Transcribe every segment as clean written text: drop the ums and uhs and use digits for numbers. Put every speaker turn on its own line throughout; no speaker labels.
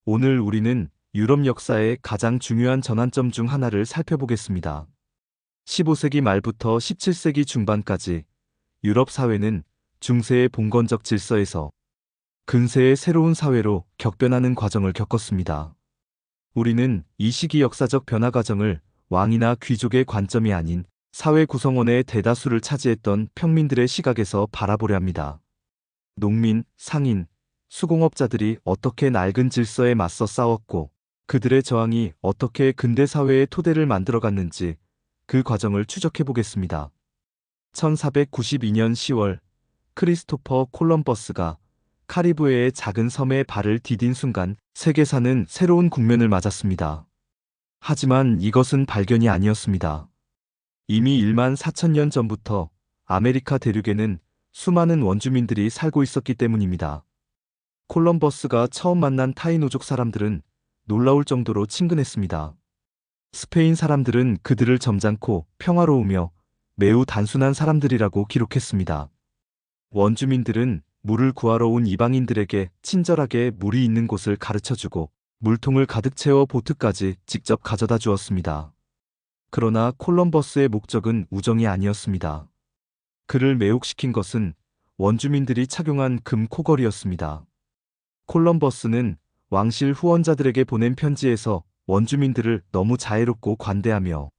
오늘 우리는 유럽 역사의 가장 중요한 전환점 중 하나를 살펴보겠습니다. 15세기 말부터 17세기 중반까지 유럽 사회는 중세의 봉건적 질서에서 근세의 새로운 사회로 격변하는 과정을 겪었습니다. 우리는 이 시기 역사적 변화 과정을 왕이나 귀족의 관점이 아닌 사회 구성원의 대다수를 차지했던 평민들의 시각에서 바라보려 합니다. 농민, 상인, 수공업자들이 어떻게 낡은 질서에 맞서 싸웠고 그들의 저항이 어떻게 근대 사회의 토대를 만들어갔는지 그 과정을 추적해 보겠습니다. 1492년 10월 크리스토퍼 콜럼버스가 카리브해의 작은 섬에 발을 디딘 순간 세계사는 새로운 국면을 맞았습니다. 하지만 이것은 발견이 아니었습니다. 이미 1만 4천 년 전부터 아메리카 대륙에는 수많은 원주민들이 살고 있었기 때문입니다. 콜럼버스가 처음 만난 타이노족 사람들은 놀라울 정도로 친근했습니다. 스페인 사람들은 그들을 점잖고 평화로우며 매우 단순한 사람들이라고 기록했습니다. 원주민들은 물을 구하러 온 이방인들에게 친절하게 물이 있는 곳을 가르쳐주고 물통을 가득 채워 보트까지 직접 가져다 주었습니다. 그러나 콜럼버스의 목적은 우정이 아니었습니다. 그를 매혹시킨 것은 원주민들이 착용한 금 코걸이였습니다. 콜럼버스는 왕실 후원자들에게 보낸 편지에서 원주민들을 너무 자애롭고 관대하며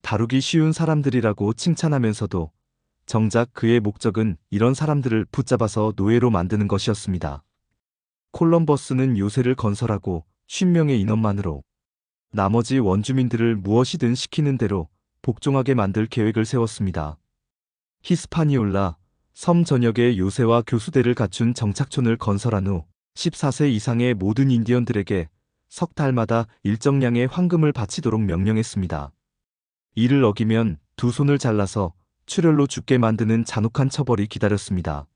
다루기 쉬운 사람들이라고 칭찬하면서도 정작 그의 목적은 이런 사람들을 붙잡아서 노예로 만드는 것이었습니다. 콜럼버스는 요새를 건설하고 50명의 인원만으로 나머지 원주민들을 무엇이든 시키는 대로 복종하게 만들 계획을 세웠습니다. 히스파니올라, 섬 전역에 요새와 교수대를 갖춘 정착촌을 건설한 후 14세 이상의 모든 인디언들에게 석 달마다 일정량의 황금을 바치도록 명령했습니다. 이를 어기면 두 손을 잘라서 출혈로 죽게 만드는 잔혹한 처벌이 기다렸습니다.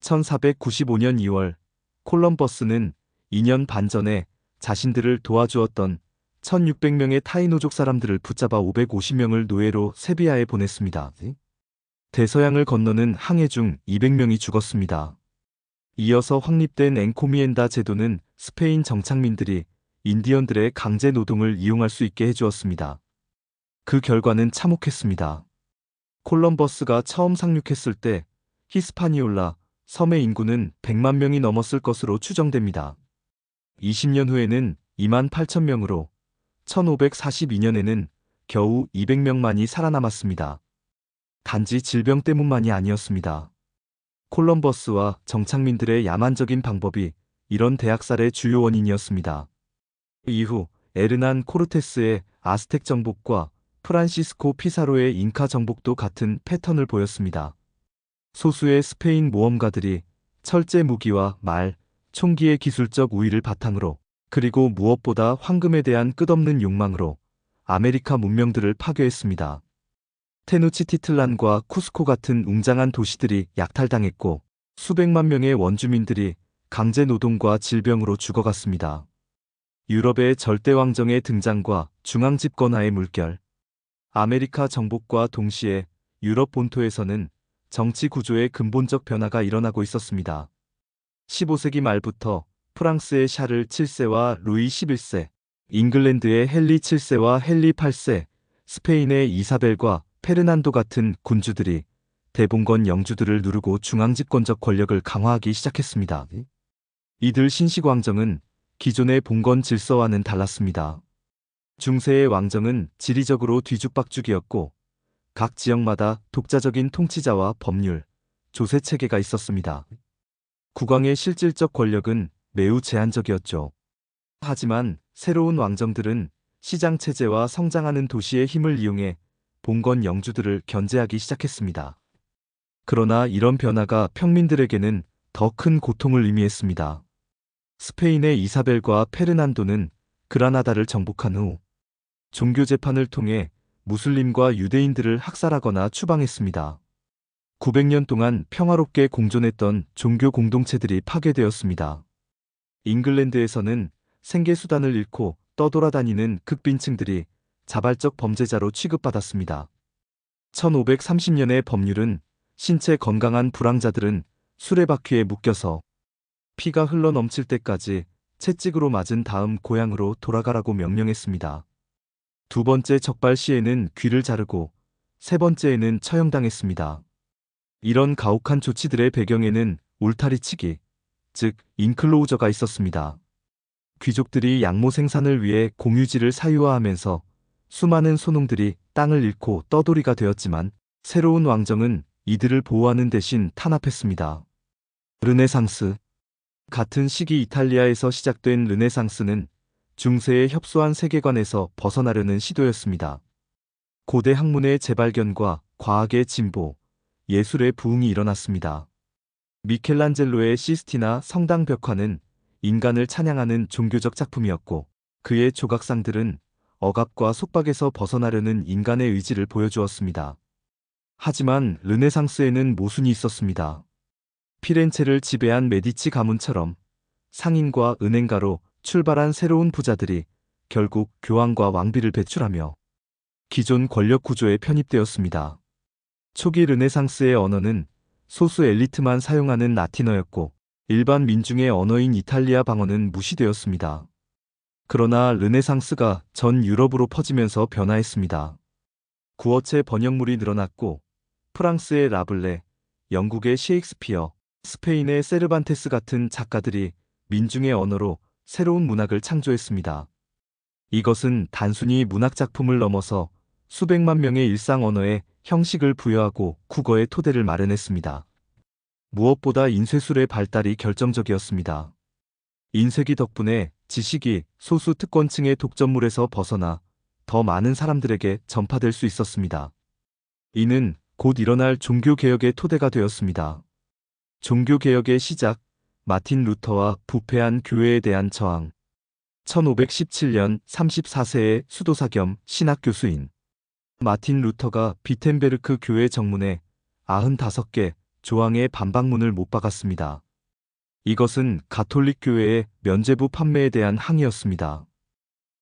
1495년 2월 콜럼버스는 2년 반 전에 자신들을 도와주었던 1600명의 타이노족 사람들을 붙잡아 550명을 노예로 세비야에 보냈습니다. 대서양을 건너는 항해 중 200명이 죽었습니다. 이어서 확립된 엔코미엔다 제도는 스페인 정착민들이 인디언들의 강제 노동을 이용할 수 있게 해주었습니다. 그 결과는 참혹했습니다. 콜럼버스가 처음 상륙했을 때 히스파니올라 섬의 인구는 100만 명이 넘었을 것으로 추정됩니다. 20년 후에는 2만 8천 명으로 1542년에는 겨우 200명만이 살아남았습니다. 단지 질병 때문만이 아니었습니다. 콜럼버스와 정착민들의 야만적인 방법이 이런 대학살의 주요 원인이었습니다. 이후 에르난 코르테스의 아스텍 정복과 프란시스코 피사로의 잉카 정복도 같은 패턴을 보였습니다. 소수의 스페인 모험가들이 철제 무기와 말, 총기의 기술적 우위를 바탕으로 그리고 무엇보다 황금에 대한 끝없는 욕망으로 아메리카 문명들을 파괴했습니다. 테누치티틀란과 쿠스코 같은 웅장한 도시들이 약탈당했고 수백만 명의 원주민들이 강제 노동과 질병으로 죽어갔습니다. 유럽의 절대왕정의 등장과 중앙집권화의 물결, 아메리카 정복과 동시에 유럽 본토에서는 정치 구조의 근본적 변화가 일어나고 있었습니다. 15세기 말부터 프랑스의 샤를 7세와 루이 11세, 잉글랜드의 헨리 7세와 헨리 8세, 스페인의 이사벨과 페르난도 같은 군주들이 대봉건 영주들을 누르고 중앙집권적 권력을 강화하기 시작했습니다. 이들 신식왕정은 기존의 봉건 질서와는 달랐습니다. 중세의 왕정은 지리적으로 뒤죽박죽이었고 각 지역마다 독자적인 통치자와 법률, 조세 체계가 있었습니다. 국왕의 실질적 권력은 매우 제한적이었죠. 하지만 새로운 왕정들은 시장 체제와 성장하는 도시의 힘을 이용해 봉건 영주들을 견제하기 시작했습니다. 그러나 이런 변화가 평민들에게는 더 큰 고통을 의미했습니다. 스페인의 이사벨과 페르난도는 그라나다를 정복한 후 종교 재판을 통해 무슬림과 유대인들을 학살하거나 추방했습니다. 900년 동안 평화롭게 공존했던 종교 공동체들이 파괴되었습니다. 잉글랜드에서는 생계수단을 잃고 떠돌아다니는 극빈층들이 자발적 범죄자로 취급받았습니다. 1530년의 법률은 신체 건강한 불황자들은 수레바퀴에 묶여서 피가 흘러 넘칠 때까지 채찍으로 맞은 다음 고향으로 돌아가라고 명령했습니다. 두 번째 적발 시에는 귀를 자르고 세 번째에는 처형당했습니다. 이런 가혹한 조치들의 배경에는 울타리치기, 즉 인클로우저가 있었습니다. 귀족들이 양모 생산을 위해 공유지를 사유화하면서 수많은 소농들이 땅을 잃고 떠돌이가 되었지만 새로운 왕정은 이들을 보호하는 대신 탄압했습니다. 르네상스. 같은 시기 이탈리아에서 시작된 르네상스는 중세의 협소한 세계관에서 벗어나려는 시도였습니다. 고대 학문의 재발견과 과학의 진보, 예술의 부흥이 일어났습니다. 미켈란젤로의 시스티나 성당 벽화는 인간을 찬양하는 종교적 작품이었고, 그의 조각상들은 억압과 속박에서 벗어나려는 인간의 의지를 보여주었습니다. 하지만 르네상스에는 모순이 있었습니다. 피렌체를 지배한 메디치 가문처럼 상인과 은행가로 출발한 새로운 부자들이 결국 교황과 왕비를 배출하며 기존 권력 구조에 편입되었습니다. 초기 르네상스의 언어는 소수 엘리트만 사용하는 라틴어였고 일반 민중의 언어인 이탈리아 방어는 무시되었습니다. 그러나 르네상스가 전 유럽으로 퍼지면서 변화했습니다. 구어체 번역물이 늘어났고 프랑스의 라블레, 영국의 셰익스피어, 스페인의 세르반테스 같은 작가들이 민중의 언어로 새로운 문학을 창조했습니다. 이것은 단순히 문학작품을 넘어서 수백만 명의 일상 언어에 형식을 부여하고 국어의 토대를 마련했습니다. 무엇보다 인쇄술의 발달이 결정적이었습니다. 인쇄기 덕분에 지식이 소수 특권층의 독점물에서 벗어나 더 많은 사람들에게 전파될 수 있었습니다. 이는 곧 일어날 종교개혁의 토대가 되었습니다. 종교개혁의 시작, 마틴 루터와 부패한 교회에 대한 저항. 1517년 34세의 수도사 겸 신학교수인 마틴 루터가 비텐베르크 교회 정문에 95개 조항의 반박문을 못 박았습니다. 이것은 가톨릭 교회의 면죄부 판매에 대한 항의였습니다.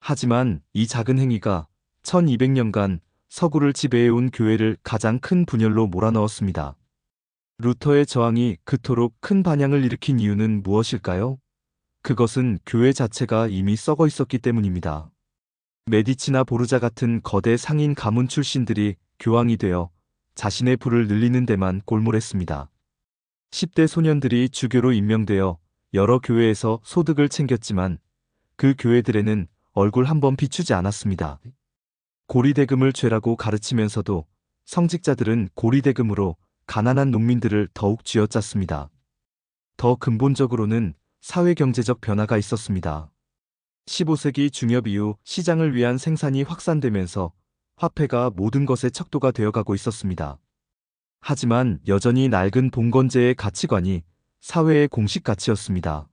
하지만 이 작은 행위가 1200년간 서구를 지배해온 교회를 가장 큰 분열로 몰아넣었습니다. 루터의 저항이 그토록 큰 반향을 일으킨 이유는 무엇일까요? 그것은 교회 자체가 이미 썩어 있었기 때문입니다. 메디치나 보르자 같은 거대 상인 가문 출신들이 교황이 되어 자신의 부를 늘리는 데만 골몰했습니다. 10대 소년들이 주교로 임명되어 여러 교회에서 소득을 챙겼지만 그 교회들에는 얼굴 한번 비추지 않았습니다. 고리대금을 죄라고 가르치면서도 성직자들은 고리대금으로 가난한 농민들을 더욱 쥐어짰습니다. 더 근본적으로는 사회경제적 변화가 있었습니다. 15세기 중엽 이후 시장을 위한 생산이 확산되면서 화폐가 모든 것의 척도가 되어가고 있었습니다. 하지만 여전히 낡은 봉건제의 가치관이 사회의 공식 가치였습니다.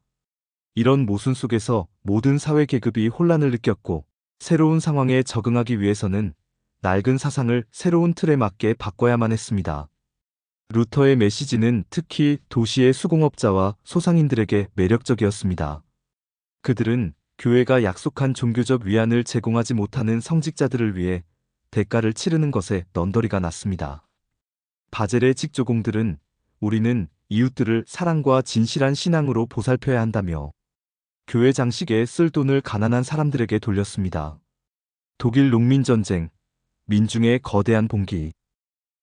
이런 모순 속에서 모든 사회 계급이 혼란을 느꼈고 새로운 상황에 적응하기 위해서는 낡은 사상을 새로운 틀에 맞게 바꿔야만 했습니다. 루터의 메시지는 특히 도시의 수공업자와 소상인들에게 매력적이었습니다. 그들은 교회가 약속한 종교적 위안을 제공하지 못하는 성직자들을 위해 대가를 치르는 것에 넌더리가 났습니다. 바젤의 직조공들은 우리는 이웃들을 사랑과 진실한 신앙으로 보살펴야 한다며 교회 장식에 쓸 돈을 가난한 사람들에게 돌렸습니다. 독일 농민전쟁, 민중의 거대한 봉기.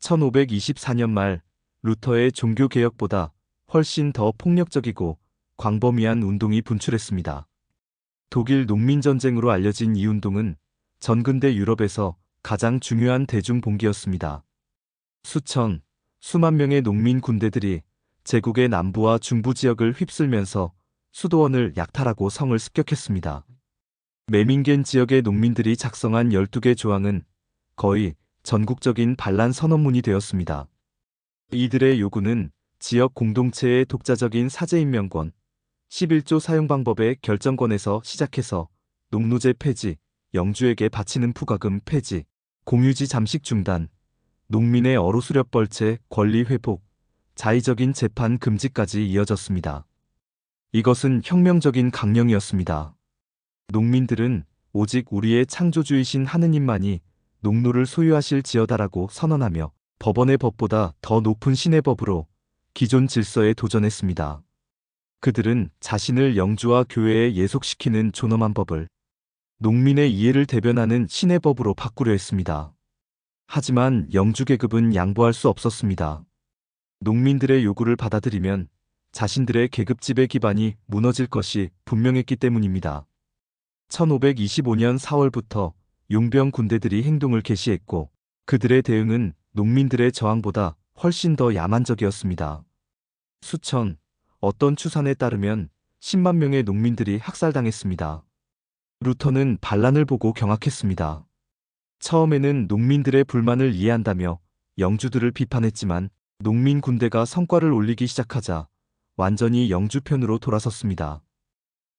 1524년 말 루터의 종교개혁보다 훨씬 더 폭력적이고 광범위한 운동이 분출했습니다. 독일 농민전쟁으로 알려진 이 운동은 전근대 유럽에서 가장 중요한 대중봉기였습니다. 수천, 수만 명의 농민 군대들이 제국의 남부와 중부 지역을 휩쓸면서 수도원을 약탈하고 성을 습격했습니다. 메밍겐 지역의 농민들이 작성한 12개 조항은 거의 전국적인 반란 선언문이 되었습니다. 이들의 요구는 지역 공동체의 독자적인 사제임명권, 11조 사용 방법의 결정권에서 시작해서 농노제 폐지, 영주에게 바치는 부과금 폐지, 공유지 잠식 중단, 농민의 어루수렵 벌채 권리 회복, 자의적인 재판 금지까지 이어졌습니다. 이것은 혁명적인 강령이었습니다. 농민들은 오직 우리의 창조주이신 하느님만이 농노를 소유하실지어다라고 선언하며 법원의 법보다 더 높은 신의 법으로 기존 질서에 도전했습니다. 그들은 자신을 영주와 교회에 예속시키는 존엄한 법을 농민의 이해를 대변하는 신의 법으로 바꾸려 했습니다. 하지만 영주 계급은 양보할 수 없었습니다. 농민들의 요구를 받아들이면 자신들의 계급지배 기반이 무너질 것이 분명했기 때문입니다. 1525년 4월부터 용병 군대들이 행동을 개시했고 그들의 대응은 농민들의 저항보다 훨씬 더 야만적이었습니다. 수천, 어떤 추산에 따르면 10만 명의 농민들이 학살당했습니다. 루터는 반란을 보고 경악했습니다. 처음에는 농민들의 불만을 이해한다며 영주들을 비판했지만 농민 군대가 성과를 올리기 시작하자 완전히 영주 편으로 돌아섰습니다.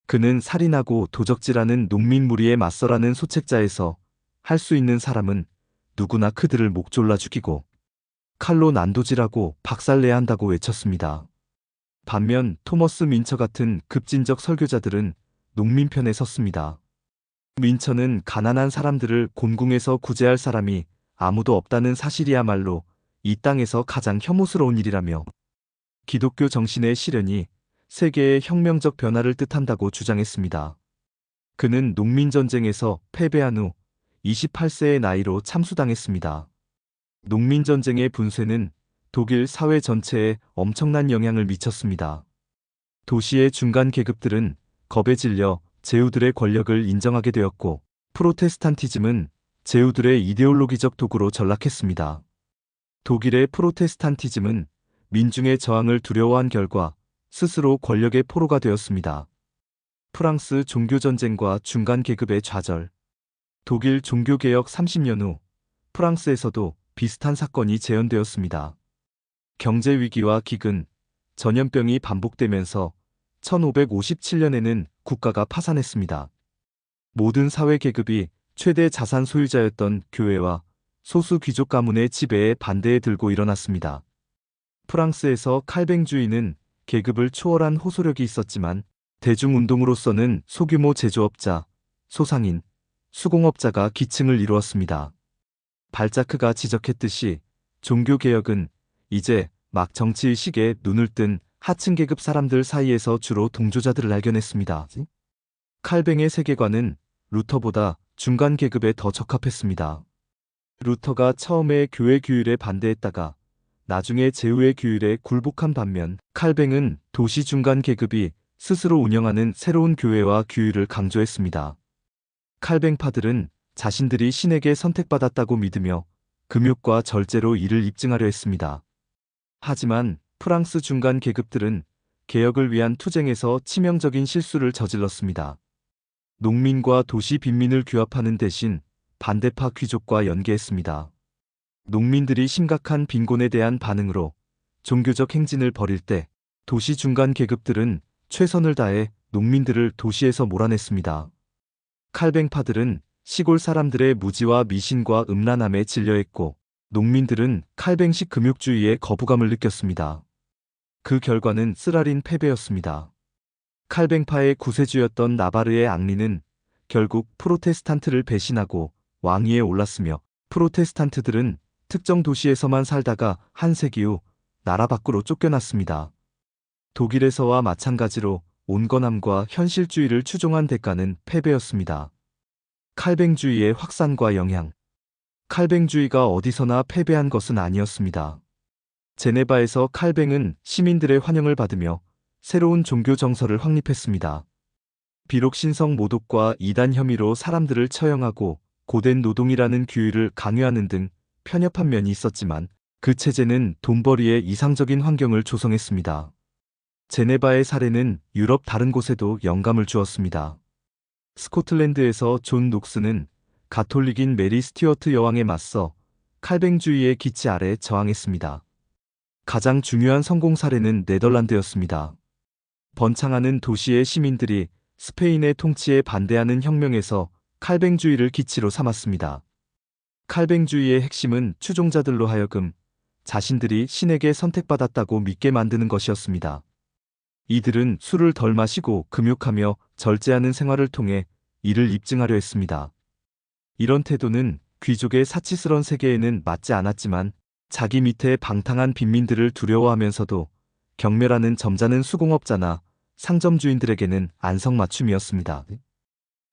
그는 살인하고 도적질하는 농민 무리에 맞서라는 소책자에서 할 수 있는 사람은 누구나 그들을 목 졸라 죽이고 칼로 난도질하고 박살내야 한다고 외쳤습니다. 반면 토머스 민처 같은 급진적 설교자들은 농민 편에 섰습니다. 민처는 가난한 사람들을 곤궁에서 구제할 사람이 아무도 없다는 사실이야말로 이 땅에서 가장 혐오스러운 일이라며 기독교 정신의 실현이 세계의 혁명적 변화를 뜻한다고 주장했습니다. 그는 농민전쟁에서 패배한 후 28세의 나이로 참수당했습니다. 농민전쟁의 분쇄는 독일 사회 전체에 엄청난 영향을 미쳤습니다. 도시의 중간 계급들은 겁에 질려 제후들의 권력을 인정하게 되었고 프로테스탄티즘은 제후들의 이데올로기적 도구로 전락했습니다. 독일의 프로테스탄티즘은 민중의 저항을 두려워한 결과 스스로 권력의 포로가 되었습니다. 프랑스 종교전쟁과 중간 계급의 좌절. 독일 종교개혁 30년 후 프랑스에서도 비슷한 사건이 재현되었습니다. 경제위기와 기근, 전염병이 반복되면서 1557년에는 국가가 파산했습니다. 모든 사회 계급이 최대 자산 소유자였던 교회와 소수 귀족 가문의 지배에 반대에 들고 일어났습니다. 프랑스에서 칼뱅주의는 계급을 초월한 호소력이 있었지만 대중운동으로서는 소규모 제조업자, 소상인, 수공업자가 기층을 이루었습니다. 발자크가 지적했듯이 종교개혁은 이제 막 정치의식에 눈을 뜬 하층 계급 사람들 사이에서 주로 동조자들을 발견했습니다. 칼뱅의 세계관은 루터보다 중간 계급에 더 적합했습니다. 루터가 처음에 교회 규율에 반대했다가 나중에 제후의 규율에 굴복한 반면 칼뱅은 도시 중간 계급이 스스로 운영하는 새로운 교회와 규율을 강조했습니다. 칼뱅파들은 자신들이 신에게 선택받았다고 믿으며 금욕과 절제로 이를 입증하려 했습니다. 하지만 프랑스 중간 계급들은 개혁을 위한 투쟁에서 치명적인 실수를 저질렀습니다. 농민과 도시 빈민을 규합하는 대신 반대파 귀족과 연계했습니다. 농민들이 심각한 빈곤에 대한 반응으로 종교적 행진을 벌일 때 도시 중간 계급들은 최선을 다해 농민들을 도시에서 몰아냈습니다. 칼뱅파들은 시골 사람들의 무지와 미신과 음란함에 질려했고 농민들은 칼뱅식 금욕주의에 거부감을 느꼈습니다. 그 결과는 쓰라린 패배였습니다. 칼뱅파의 구세주였던 나바르의 앙리는 결국 프로테스탄트를 배신하고 왕위에 올랐으며 프로테스탄트들은 특정 도시에서만 살다가 한 세기 후 나라 밖으로 쫓겨났습니다. 독일에서와 마찬가지로 온건함과 현실주의를 추종한 대가는 패배였습니다. 칼뱅주의의 확산과 영향. 칼뱅주의가 어디서나 패배한 것은 아니었습니다. 제네바에서 칼뱅은 시민들의 환영을 받으며 새로운 종교 정서를 확립했습니다. 비록 신성 모독과 이단 혐의로 사람들을 처형하고 고된 노동이라는 규율을 강요하는 등 편협한 면이 있었지만 그 체제는 돈벌이의 이상적인 환경을 조성했습니다. 제네바의 사례는 유럽 다른 곳에도 영감을 주었습니다. 스코틀랜드에서 존 녹스는 가톨릭인 메리 스튜어트 여왕에 맞서 칼뱅주의의 기치 아래 저항했습니다. 가장 중요한 성공 사례는 네덜란드였습니다. 번창하는 도시의 시민들이 스페인의 통치에 반대하는 혁명에서 칼뱅주의를 기치로 삼았습니다. 칼뱅주의의 핵심은 추종자들로 하여금 자신들이 신에게 선택받았다고 믿게 만드는 것이었습니다. 이들은 술을 덜 마시고 금욕하며 절제하는 생활을 통해 이를 입증하려 했습니다. 이런 태도는 귀족의 사치스런 세계에는 맞지 않았지만 자기 밑에 방탕한 빈민들을 두려워하면서도 경멸하는 점잖은 수공업자나 상점주인들에게는 안성맞춤이었습니다.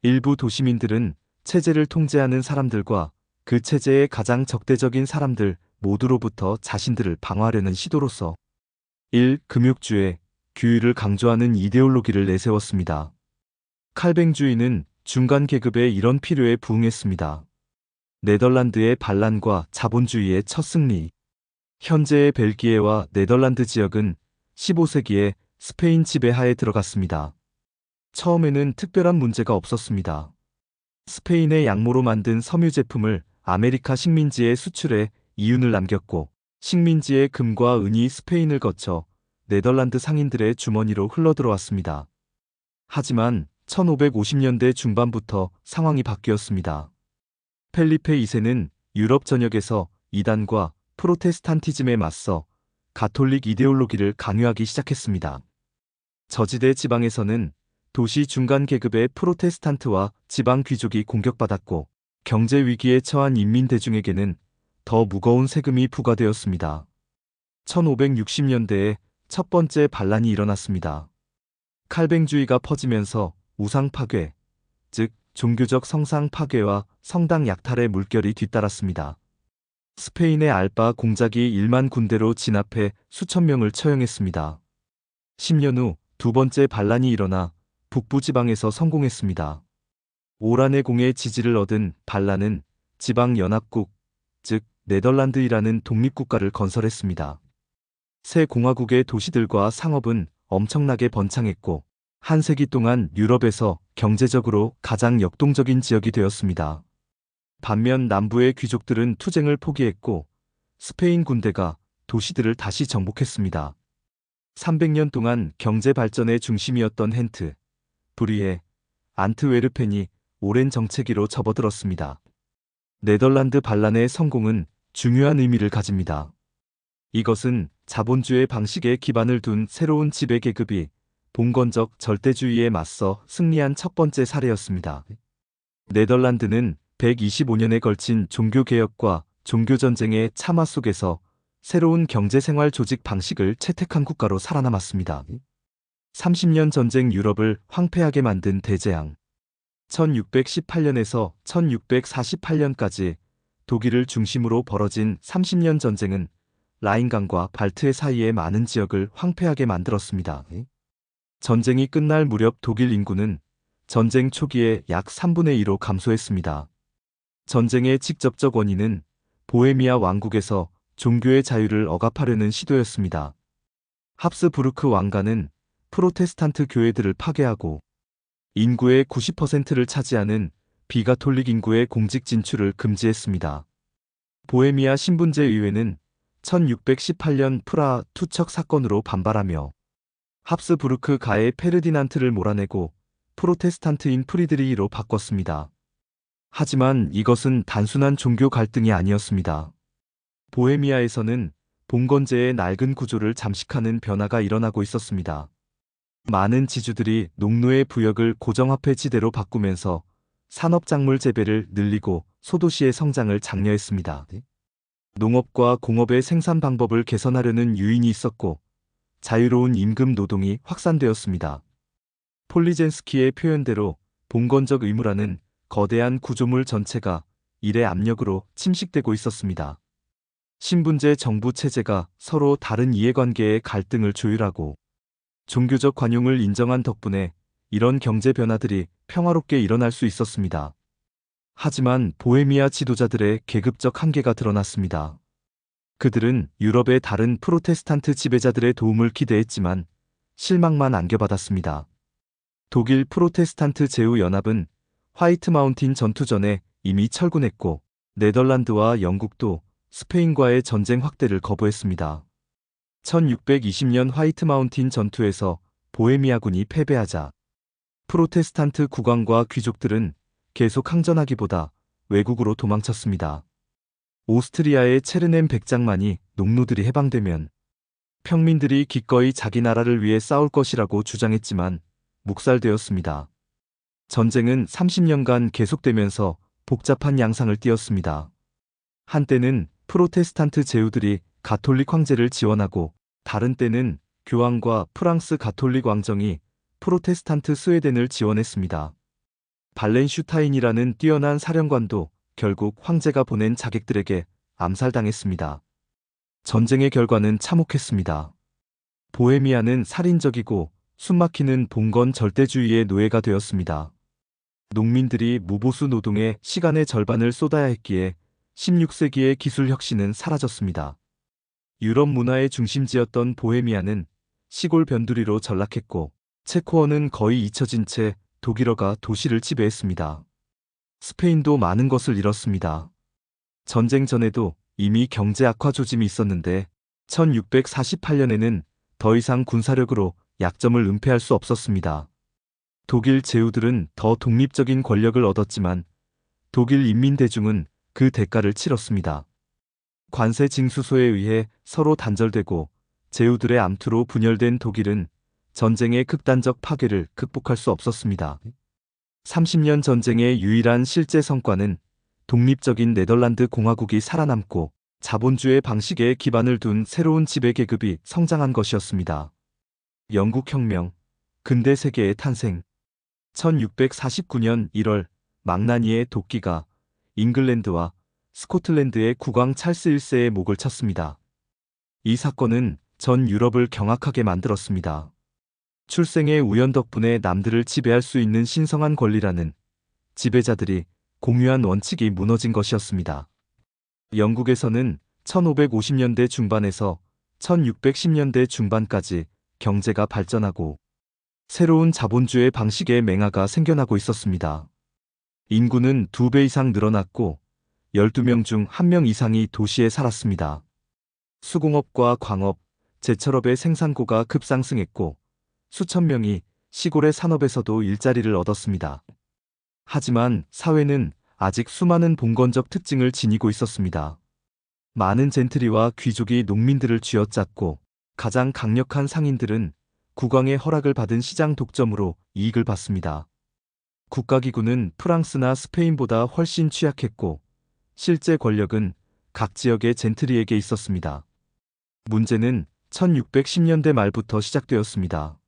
일부 도시민들은 체제를 통제하는 사람들과 그 체제의 가장 적대적인 사람들 모두로부터 자신들을 방어하려는 시도로서 1. 금욕주의, 규율을 강조하는 이데올로기를 내세웠습니다. 칼뱅주의는 중간 계급의 이런 필요에 부응했습니다. 네덜란드의 반란과 자본주의의 첫 승리. 현재의 벨기에와 네덜란드 지역은 15세기에 스페인 지배하에 들어갔습니다. 처음에는 특별한 문제가 없었습니다. 스페인의 양모로 만든 섬유 제품을 아메리카 식민지에 수출해 이윤을 남겼고, 식민지의 금과 은이 스페인을 거쳐 네덜란드 상인들의 주머니로 흘러들어왔습니다. 하지만 1550년대 중반부터 상황이 바뀌었습니다. 펠리페 2세는 유럽 전역에서 이단과 프로테스탄티즘에 맞서 가톨릭 이데올로기를 강요하기 시작했습니다. 저지대 지방에서는 도시 중간 계급의 프로테스탄트와 지방 귀족이 공격받았고, 경제 위기에 처한 인민 대중에게는 더 무거운 세금이 부과되었습니다. 1560년대에 첫 번째 반란이 일어났습니다. 칼뱅주의가 퍼지면서 우상 파괴, 즉 종교적 성상 파괴와 성당 약탈의 물결이 뒤따랐습니다. 스페인의 알바 공작이 1만 군대로 진압해 수천 명을 처형했습니다. 10년 후 두 번째 반란이 일어나 북부 지방에서 성공했습니다. 오란의 공의 지지를 얻은 반란은 지방연합국, 즉 네덜란드이라는 독립국가를 건설했습니다. 새 공화국의 도시들과 상업은 엄청나게 번창했고, 한 세기 동안 유럽에서 경제적으로 가장 역동적인 지역이 되었습니다. 반면 남부의 귀족들은 투쟁을 포기했고, 스페인 군대가 도시들을 다시 정복했습니다. 300년 동안 경제 발전의 중심이었던 헨트, 브리에, 안트웨르펜이 오랜 정체기로 접어들었습니다. 네덜란드 반란의 성공은 중요한 의미를 가집니다. 이것은 자본주의 방식에 기반을 둔 새로운 지배계급이 봉건적 절대주의에 맞서 승리한 첫 번째 사례였습니다. 네덜란드는 125년에 걸친 종교개혁과 종교전쟁의 참화 속에서 새로운 경제생활 조직 방식을 채택한 국가로 살아남았습니다. 30년 전쟁 유럽을 황폐하게 만든 대재앙. 1618년에서 1648년까지 독일을 중심으로 벌어진 30년 전쟁은 라인강과 발트해 사이의 많은 지역을 황폐하게 만들었습니다. 전쟁이 끝날 무렵 독일 인구는 전쟁 초기에 약 3분의 2로 감소했습니다. 전쟁의 직접적 원인은 보헤미아 왕국에서 종교의 자유를 억압하려는 시도였습니다. 합스부르크 왕가는 프로테스탄트 교회들을 파괴하고 인구의 90%를 차지하는 비가톨릭 인구의 공직 진출을 금지했습니다. 보헤미아 신분제 의회는 1618년 프라하 투척 사건으로 반발하며 합스부르크 가의 페르디난트를 몰아내고 프로테스탄트인 프리드리히로 바꿨습니다. 하지만 이것은 단순한 종교 갈등이 아니었습니다. 보헤미아에서는 봉건제의 낡은 구조를 잠식하는 변화가 일어나고 있었습니다. 많은 지주들이 농노의 부역을 고정화폐 지대로 바꾸면서 산업작물 재배를 늘리고 소도시의 성장을 장려했습니다. 농업과 공업의 생산 방법을 개선하려는 유인이 있었고, 자유로운 임금 노동이 확산되었습니다. 폴리젠스키의 표현대로 봉건적 의무라는 거대한 구조물 전체가 일의 압력으로 침식되고 있었습니다. 신분제 정부 체제가 서로 다른 이해관계의 갈등을 조율하고 종교적 관용을 인정한 덕분에 이런 경제 변화들이 평화롭게 일어날 수 있었습니다. 하지만 보헤미아 지도자들의 계급적 한계가 드러났습니다. 그들은 유럽의 다른 프로테스탄트 지배자들의 도움을 기대했지만 실망만 안겨받았습니다. 독일 프로테스탄트 제후연합은 화이트 마운틴 전투 전에 이미 철군했고, 네덜란드와 영국도 스페인과의 전쟁 확대를 거부했습니다. 1620년 화이트 마운틴 전투에서 보헤미아군이 패배하자 프로테스탄트 국왕과 귀족들은 계속 항전하기보다 외국으로 도망쳤습니다. 오스트리아의 체르넨 백장만이 농노들이 해방되면 평민들이 기꺼이 자기 나라를 위해 싸울 것이라고 주장했지만 묵살되었습니다. 전쟁은 30년간 계속되면서 복잡한 양상을 띠었습니다. 한때는 프로테스탄트 제후들이 가톨릭 황제를 지원하고, 다른 때는 교황과 프랑스 가톨릭 왕정이 프로테스탄트 스웨덴을 지원했습니다. 발렌슈타인이라는 뛰어난 사령관도 결국 황제가 보낸 자객들에게 암살당했습니다. 전쟁의 결과는 참혹했습니다. 보헤미아는 살인적이고 숨막히는 봉건 절대주의의 노예가 되었습니다. 농민들이 무보수 노동에 시간의 절반을 쏟아야 했기에 16세기의 기술 혁신은 사라졌습니다. 유럽 문화의 중심지였던 보헤미아는 시골 변두리로 전락했고 체코어는 거의 잊혀진 채 독일어가 도시를 지배했습니다. 스페인도 많은 것을 잃었습니다. 전쟁 전에도 이미 경제 악화 조짐이 있었는데 1648년에는 더 이상 군사력으로 약점을 은폐할 수 없었습니다. 독일 제후들은 더 독립적인 권력을 얻었지만 독일 인민대중은 그 대가를 치렀습니다. 관세 징수소에 의해 서로 단절되고 제후들의 암투로 분열된 독일은 전쟁의 극단적 파괴를 극복할 수 없었습니다. 30년 전쟁의 유일한 실제 성과는 독립적인 네덜란드 공화국이 살아남고 자본주의 방식에 기반을 둔 새로운 지배계급이 성장한 것이었습니다. 영국혁명, 근대 세계의 탄생. 1649년 1월 망나니의 도끼가 잉글랜드와 스코틀랜드의 국왕 찰스 1세의 목을 쳤습니다. 이 사건은 전 유럽을 경악하게 만들었습니다. 출생의 우연 덕분에 남들을 지배할 수 있는 신성한 권리라는 지배자들이 공유한 원칙이 무너진 것이었습니다. 영국에서는 1550년대 중반에서 1610년대 중반까지 경제가 발전하고 새로운 자본주의 방식의 맹아가 생겨나고 있었습니다. 인구는 2배 이상 늘어났고 12명 중 1명 이상이 도시에 살았습니다. 수공업과 광업, 제철업의 생산고가 급상승했고 수천 명이 시골의 산업에서도 일자리를 얻었습니다. 하지만 사회는 아직 수많은 봉건적 특징을 지니고 있었습니다. 많은 젠트리와 귀족이 농민들을 쥐어짰고 가장 강력한 상인들은 국왕의 허락을 받은 시장 독점으로 이익을 봤습니다. 국가기구는 프랑스나 스페인보다 훨씬 취약했고 실제 권력은 각 지역의 젠트리에게 있었습니다. 문제는 1610년대 말부터 시작되었습니다.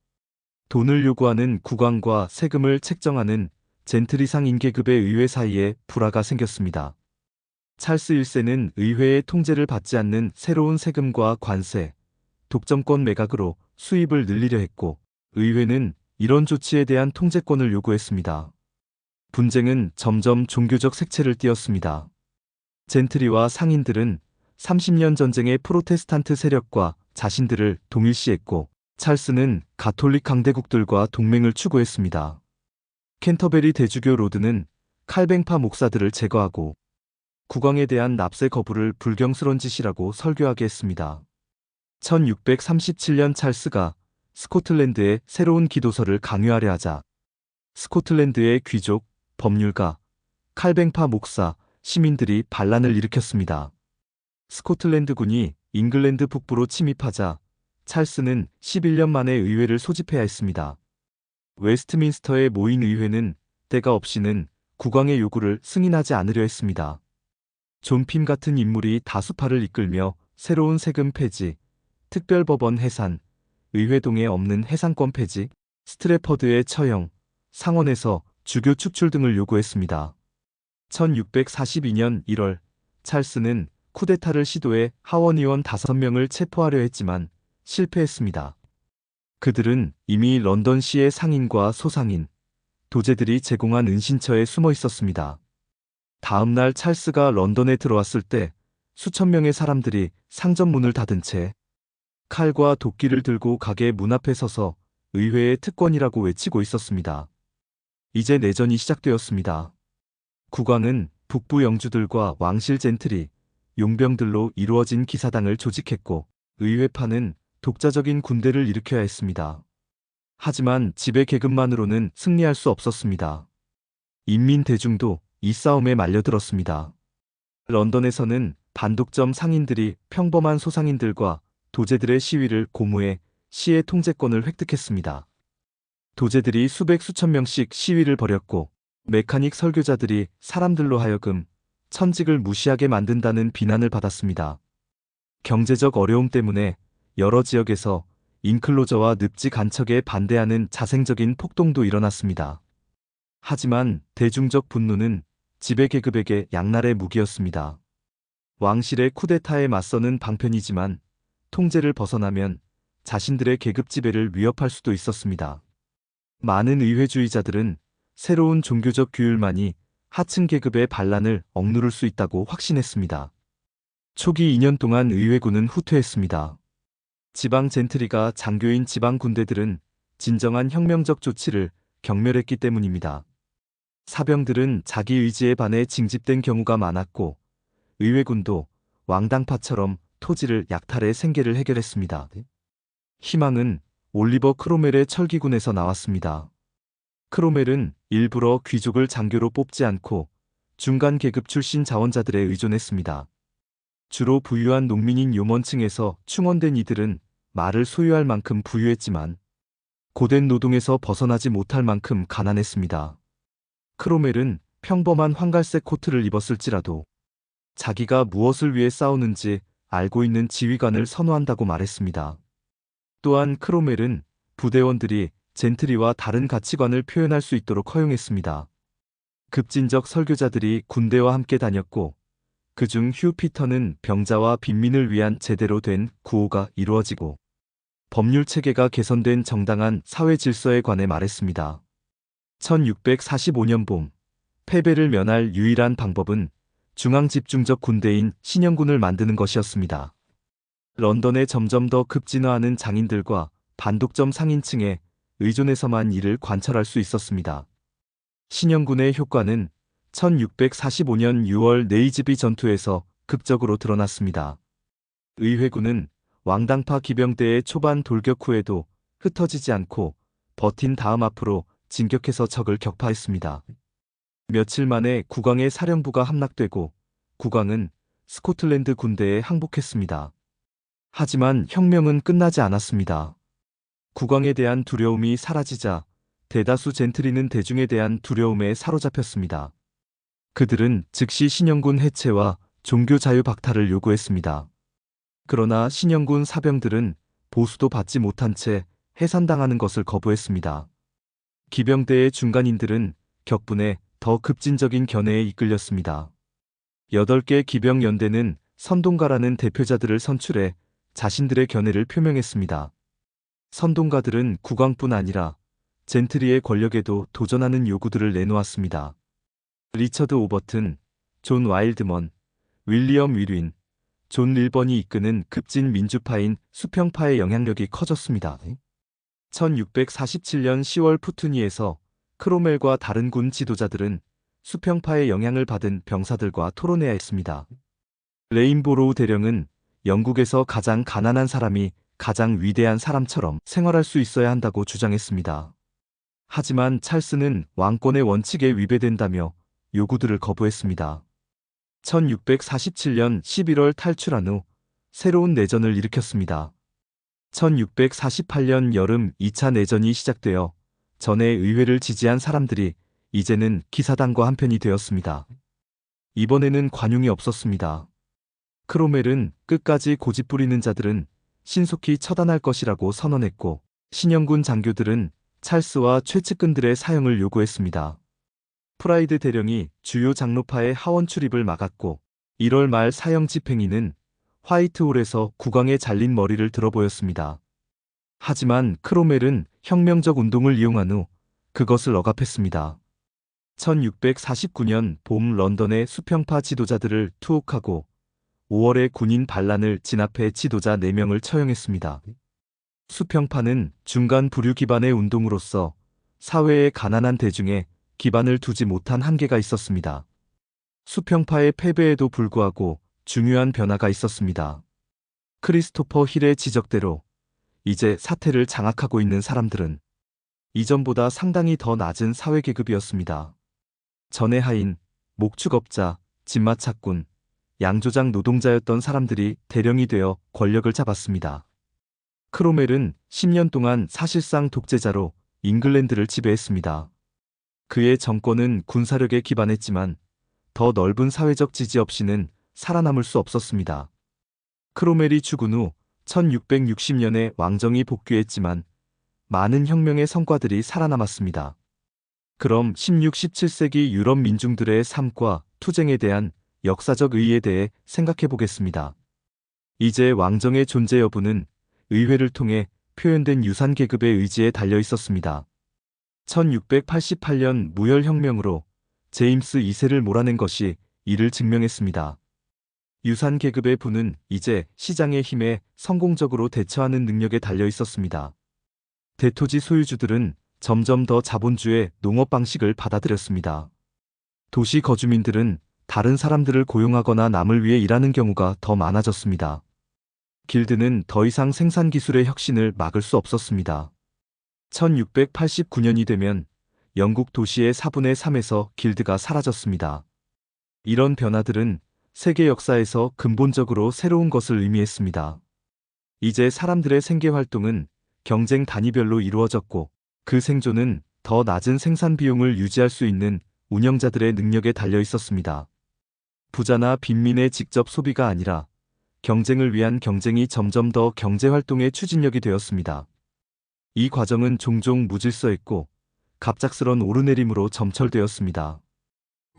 돈을 요구하는 국왕과 세금을 책정하는 젠트리 상인계급의 의회 사이에 불화가 생겼습니다. 찰스 1세는 의회의 통제를 받지 않는 새로운 세금과 관세, 독점권 매각으로 수입을 늘리려 했고 의회는 이런 조치에 대한 통제권을 요구했습니다. 분쟁은 점점 종교적 색채를 띠었습니다. 젠트리와 상인들은 30년 전쟁의 프로테스탄트 세력과 자신들을 동일시했고 찰스는 가톨릭 강대국들과 동맹을 추구했습니다. 캔터베리 대주교 로드는 칼뱅파 목사들을 제거하고 국왕에 대한 납세 거부를 불경스러운 짓이라고 설교하게 했습니다. 1637년 찰스가 스코틀랜드에 새로운 기도서를 강요하려 하자 스코틀랜드의 귀족, 법률가, 칼뱅파 목사, 시민들이 반란을 일으켰습니다. 스코틀랜드군이 잉글랜드 북부로 침입하자 찰스는 11년 만에 의회를 소집해야 했습니다. 웨스트민스터에 모인 의회는 때가 없이는 국왕의 요구를 승인하지 않으려 했습니다. 존 핌 같은 인물이 다수파를 이끌며 새로운 세금 폐지, 특별법원 해산, 의회동에 없는 해상권 폐지, 스트래퍼드의 처형, 상원에서 주교 축출 등을 요구했습니다. 1642년 1월 찰스는 쿠데타를 시도해 하원의원 5명을 체포하려 했지만 실패했습니다. 그들은 이미 런던시의 상인과 소상인, 도제들이 제공한 은신처에 숨어 있었습니다. 다음 날 찰스가 런던에 들어왔을 때 수천 명의 사람들이 상점 문을 닫은 채 칼과 도끼를 들고 가게 문 앞에 서서 의회의 특권이라고 외치고 있었습니다. 이제 내전이 시작되었습니다. 국왕은 북부 영주들과 왕실 젠트리, 용병들로 이루어진 기사당을 조직했고 의회파는 독자적인 군대를 일으켜야 했습니다. 하지만 지배 계급만으로는 승리할 수 없었습니다. 인민 대중도 이 싸움에 말려들었습니다. 런던에서는 반독점 상인들이 평범한 소상인들과 도제들의 시위를 고무해 시의 통제권을 획득했습니다. 도제들이 수백 수천 명씩 시위를 벌였고 메카닉 설교자들이 사람들로 하여금 천직을 무시하게 만든다는 비난을 받았습니다. 경제적 어려움 때문에 여러 지역에서 인클로저와 늪지 간척에 반대하는 자생적인 폭동도 일어났습니다. 하지만 대중적 분노는 지배계급에게 양날의 무기였습니다. 왕실의 쿠데타에 맞서는 방편이지만 통제를 벗어나면 자신들의 계급 지배를 위협할 수도 있었습니다. 많은 의회주의자들은 새로운 종교적 규율만이 하층 계급의 반란을 억누를 수 있다고 확신했습니다. 초기 2년 동안 의회군은 후퇴했습니다. 지방 젠트리가 장교인 지방 군대들은 진정한 혁명적 조치를 경멸했기 때문입니다. 사병들은 자기 의지에 반해 징집된 경우가 많았고 의회군도 왕당파처럼 토지를 약탈해 생계를 해결했습니다. 희망은 올리버 크로멜의 철기군에서 나왔습니다. 크로멜은 일부러 귀족을 장교로 뽑지 않고 중간 계급 출신 자원자들에 의존했습니다. 주로 부유한 농민인 요먼층에서 충원된 이들은 말을 소유할 만큼 부유했지만 고된 노동에서 벗어나지 못할 만큼 가난했습니다. 크로멜은 평범한 황갈색 코트를 입었을지라도 자기가 무엇을 위해 싸우는지 알고 있는 지휘관을 선호한다고 말했습니다. 또한 크로멜은 부대원들이 젠트리와 다른 가치관을 표현할 수 있도록 허용했습니다. 급진적 설교자들이 군대와 함께 다녔고 그중 휴 피터는 병자와 빈민을 위한 제대로 된 구호가 이루어지고 법률 체계가 개선된 정당한 사회 질서에 관해 말했습니다. 1645년 봄, 패배를 면할 유일한 방법은 중앙집중적 군대인 신영군을 만드는 것이었습니다. 런던에 점점 더 급진화하는 장인들과 반독점 상인층에 의존해서만 이를 관철할 수 있었습니다. 신영군의 효과는 1645년 6월 네이즈비 전투에서 극적으로 드러났습니다. 의회군은 왕당파 기병대의 초반 돌격 후에도 흩어지지 않고 버틴 다음 앞으로 진격해서 적을 격파했습니다. 며칠 만에 국왕의 사령부가 함락되고 국왕은 스코틀랜드 군대에 항복했습니다. 하지만 혁명은 끝나지 않았습니다. 국왕에 대한 두려움이 사라지자 대다수 젠트리는 대중에 대한 두려움에 사로잡혔습니다. 그들은 즉시 신영군 해체와 종교 자유 박탈을 요구했습니다. 그러나 신영군 사병들은 보수도 받지 못한 채 해산당하는 것을 거부했습니다. 기병대의 중간인들은 격분에 더 급진적인 견해에 이끌렸습니다. 8개 기병연대는 선동가라는 대표자들을 선출해 자신들의 견해를 표명했습니다. 선동가들은 국왕뿐 아니라 젠트리의 권력에도 도전하는 요구들을 내놓았습니다. 리처드 오버튼, 존 와일드먼, 윌리엄 윌윈, 존 릴번이 이끄는 급진 민주파인 수평파의 영향력이 커졌습니다. 1647년 10월 푸투니에서 크로멜과 다른 군 지도자들은 수평파의 영향을 받은 병사들과 토론해야 했습니다. 레인보로우 대령은 영국에서 가장 가난한 사람이 가장 위대한 사람처럼 생활할 수 있어야 한다고 주장했습니다. 하지만 찰스는 왕권의 원칙에 위배된다며 요구들을 거부했습니다. 1647년 11월 탈출한 후 새로운 내전을 일으켰습니다. 1648년 여름 2차 내전이 시작되어 전에 의회를 지지한 사람들이 이제는 기사단과 한편이 되었습니다. 이번에는 관용이 없었습니다. 크로멜은 끝까지 고집 부리는 자들은 신속히 처단할 것이라고 선언했고 신영군 장교들은 찰스와 최측근들의 사형을 요구했습니다. 프라이드 대령이 주요 장로파의 하원 출입을 막았고 1월 말 사형 집행인은 화이트홀에서 국왕의 잘린 머리를 들어보였습니다. 하지만 크로멜은 혁명적 운동을 이용한 후 그것을 억압했습니다. 1649년 봄 런던의 수평파 지도자들을 투옥하고 5월에 군인 반란을 진압해 지도자 4명을 처형했습니다. 수평파는 중간 부류 기반의 운동으로서 사회의 가난한 대중에 기반을 두지 못한 한계가 있었습니다. 수평파의 패배에도 불구하고 중요한 변화가 있었습니다. 크리스토퍼 힐의 지적대로 이제 사태를 장악하고 있는 사람들은 이전보다 상당히 더 낮은 사회계급이었습니다. 전에 하인, 목축업자, 집마차꾼, 양조장 노동자였던 사람들이 대령이 되어 권력을 잡았습니다. 크로멜은 10년 동안 사실상 독재자로 잉글랜드를 지배했습니다. 그의 정권은 군사력에 기반했지만 더 넓은 사회적 지지 없이는 살아남을 수 없었습니다. 크로멜이 죽은 후 1660년에 왕정이 복귀했지만 많은 혁명의 성과들이 살아남았습니다. 그럼 16, 17세기 유럽 민중들의 삶과 투쟁에 대한 역사적 의의에 대해 생각해 보겠습니다. 이제 왕정의 존재 여부는 의회를 통해 표현된 유산계급의 의지에 달려 있었습니다. 1688년 무열혁명으로 제임스 2세를 몰아낸 것이 이를 증명했습니다. 유산계급의 부는 이제 시장의 힘에 성공적으로 대처하는 능력에 달려 있었습니다. 대토지 소유주들은 점점 더 자본주의 농업 방식을 받아들였습니다. 도시 거주민들은 다른 사람들을 고용하거나 남을 위해 일하는 경우가 더 많아졌습니다. 길드는 더 이상 생산 기술의 혁신을 막을 수 없었습니다. 1689년이 되면 영국 도시의 4분의 3에서 길드가 사라졌습니다. 이런 변화들은 세계 역사에서 근본적으로 새로운 것을 의미했습니다. 이제 사람들의 생계 활동은 경쟁 단위별로 이루어졌고 그 생존은 더 낮은 생산 비용을 유지할 수 있는 운영자들의 능력에 달려 있었습니다. 부자나 빈민의 직접 소비가 아니라 경쟁을 위한 경쟁이 점점 더 경제활동의 추진력이 되었습니다. 이 과정은 종종 무질서했고 갑작스런 오르내림으로 점철되었습니다.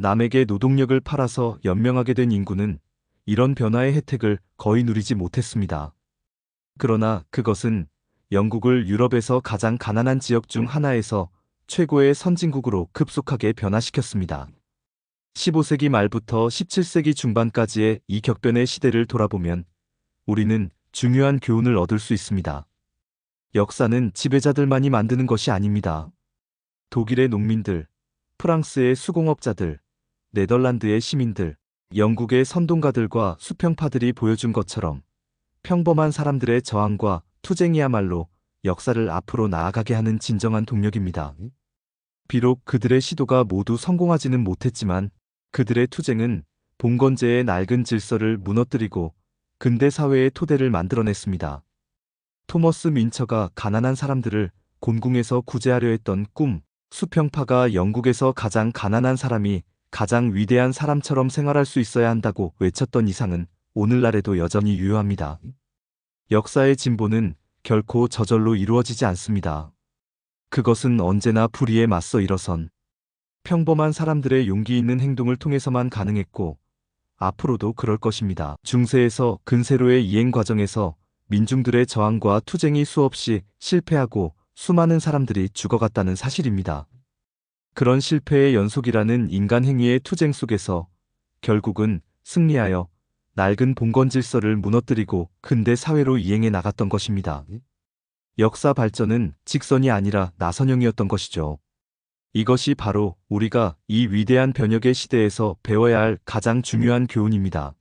남에게 노동력을 팔아서 연명하게 된 인구는 이런 변화의 혜택을 거의 누리지 못했습니다. 그러나 그것은 영국을 유럽에서 가장 가난한 지역 중 하나에서 최고의 선진국으로 급속하게 변화시켰습니다. 15세기 말부터 17세기 중반까지의 이 격변의 시대를 돌아보면 우리는 중요한 교훈을 얻을 수 있습니다. 역사는 지배자들만이 만드는 것이 아닙니다. 독일의 농민들, 프랑스의 수공업자들, 네덜란드의 시민들, 영국의 선동가들과 수평파들이 보여준 것처럼 평범한 사람들의 저항과 투쟁이야말로 역사를 앞으로 나아가게 하는 진정한 동력입니다. 비록 그들의 시도가 모두 성공하지는 못했지만 그들의 투쟁은 봉건제의 낡은 질서를 무너뜨리고 근대 사회의 토대를 만들어냈습니다. 토머스 민처가 가난한 사람들을 곤궁에서 구제하려 했던 꿈, 수평파가 영국에서 가장 가난한 사람이 가장 위대한 사람처럼 생활할 수 있어야 한다고 외쳤던 이상은 오늘날에도 여전히 유효합니다. 역사의 진보는 결코 저절로 이루어지지 않습니다. 그것은 언제나 불의에 맞서 일어선 평범한 사람들의 용기 있는 행동을 통해서만 가능했고 앞으로도 그럴 것입니다. 중세에서 근세로의 이행 과정에서 민중들의 저항과 투쟁이 수없이 실패하고 수많은 사람들이 죽어갔다는 사실입니다. 그런 실패의 연속이라는 인간 행위의 투쟁 속에서 결국은 승리하여 낡은 봉건 질서를 무너뜨리고 근대 사회로 이행해 나갔던 것입니다. 역사 발전은 직선이 아니라 나선형이었던 것이죠. 이것이 바로 우리가 이 위대한 변혁의 시대에서 배워야 할 가장 중요한 교훈입니다.